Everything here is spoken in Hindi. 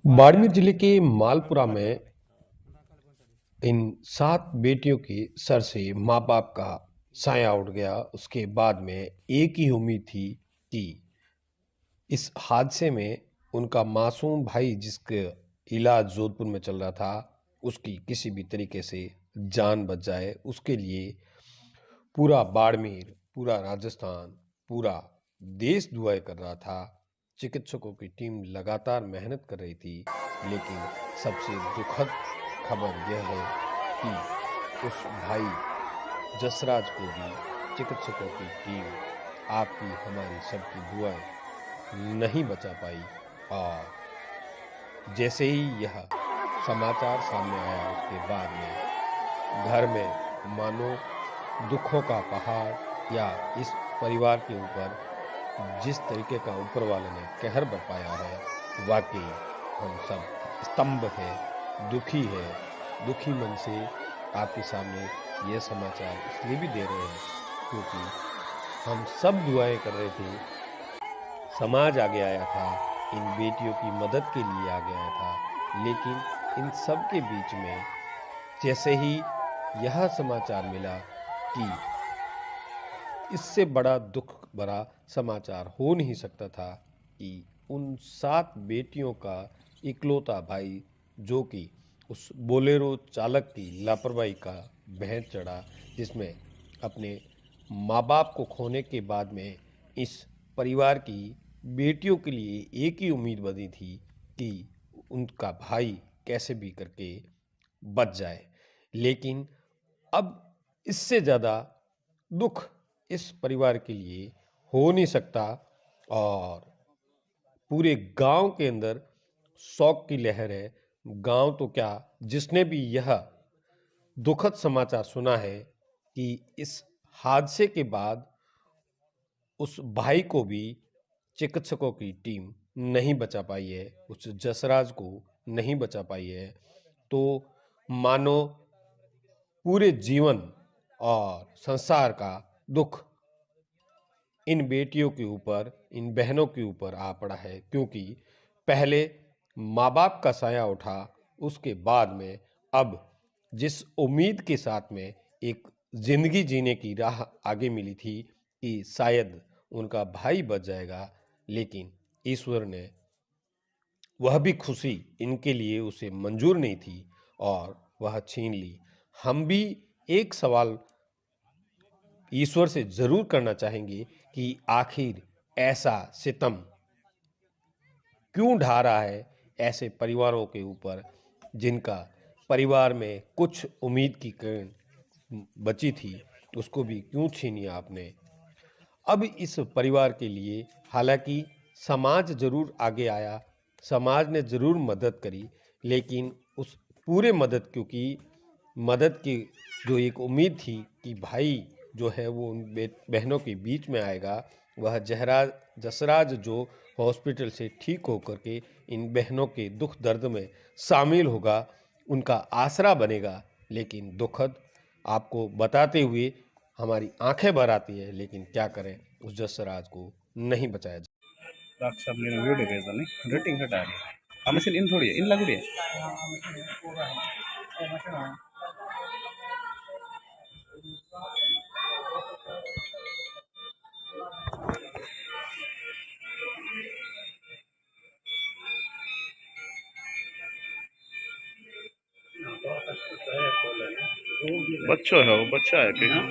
बाड़मेर जिले के मालपुरा में इन 7 बेटियों के सर से माँ बाप का साया उठ गया। उसके बाद में एक ही उम्मीद थी कि इस हादसे में उनका मासूम भाई जिसका इलाज जोधपुर में चल रहा था उसकी किसी भी तरीके से जान बच जाए। उसके लिए पूरा बाड़मेर, पूरा राजस्थान, पूरा देश दुआएं कर रहा था। चिकित्सकों की टीम लगातार मेहनत कर रही थी, लेकिन सबसे दुखद खबर यह है कि उस भाई जसराज को भी चिकित्सकों की टीम, आपकी हमारी सबकी दुआएं नहीं बचा पाई। और जैसे ही यह समाचार सामने आया उसके बाद में घर में मानो दुखों का पहाड़, या इस परिवार के ऊपर जिस तरीके का ऊपर वाले ने कहर बरपाया है, वाकई हम सब स्तंभ है, दुखी है। दुखी मन से आपके सामने यह समाचार इसलिए भी दे रहे हैं क्योंकि हम सब दुआएं कर रहे थे, समाज आगे आया था, इन बेटियों की मदद के लिए आगे आया था। लेकिन इन सब के बीच में जैसे ही यह समाचार मिला कि इससे बड़ा दुख भरा समाचार हो नहीं सकता था कि उन 7 बेटियों का इकलौता भाई, जो कि उस बोलेरो चालक की लापरवाही का भैंस चढ़ा, जिसमें अपने माँ बाप को खोने के बाद में इस परिवार की बेटियों के लिए एक ही उम्मीद बनी थी कि उनका भाई कैसे भी करके बच जाए। लेकिन अब इससे ज़्यादा दुख इस परिवार के लिए हो नहीं सकता और पूरे गांव के अंदर शोक की लहर है। गांव तो क्या, जिसने भी यह दुखद समाचार सुना है कि इस हादसे के बाद उस भाई को भी चिकित्सकों की टीम नहीं बचा पाई है, उस जसराज को नहीं बचा पाई है, तो मानो पूरे जीवन और संसार का दुख इन बेटियों के ऊपर, इन बहनों के ऊपर आ पड़ा है। क्योंकि पहले माँ बाप का साया उठा, उसके बाद में अब जिस उम्मीद के साथ में एक जिंदगी जीने की राह आगे मिली थी कि शायद उनका भाई बच जाएगा, लेकिन ईश्वर ने वह भी खुशी इनके लिए उसे मंजूर नहीं थी और वह छीन ली। हम भी एक सवाल ईश्वर से जरूर करना चाहेंगे कि आखिर ऐसा सितम क्यों ढा रहा है ऐसे परिवारों के ऊपर, जिनका परिवार में कुछ उम्मीद की किरण बची थी, उसको भी क्यों छीनी आपने। अब इस परिवार के लिए हालांकि समाज जरूर आगे आया, समाज ने जरूर मदद करी, लेकिन उस पूरे मदद, क्योंकि मदद की जो एक उम्मीद थी कि भाई जो है वो उन बहनों के बीच में आएगा, वह जसराज जो हॉस्पिटल से ठीक होकर के इन बहनों के दुख दर्द में शामिल होगा, उनका आसरा बनेगा। लेकिन दुखद आपको बताते हुए हमारी आंखें भर आती है, लेकिन क्या करें, उस जसराज को नहीं बचाया जा। डॉक्टर साहब ने वीडियो भेजा नहीं, रेटिंग हटा दी। हम मशीन इन थोड़ी है, इन लगड़ी है। बच्चों है, वो बच्चा है कि हाँ?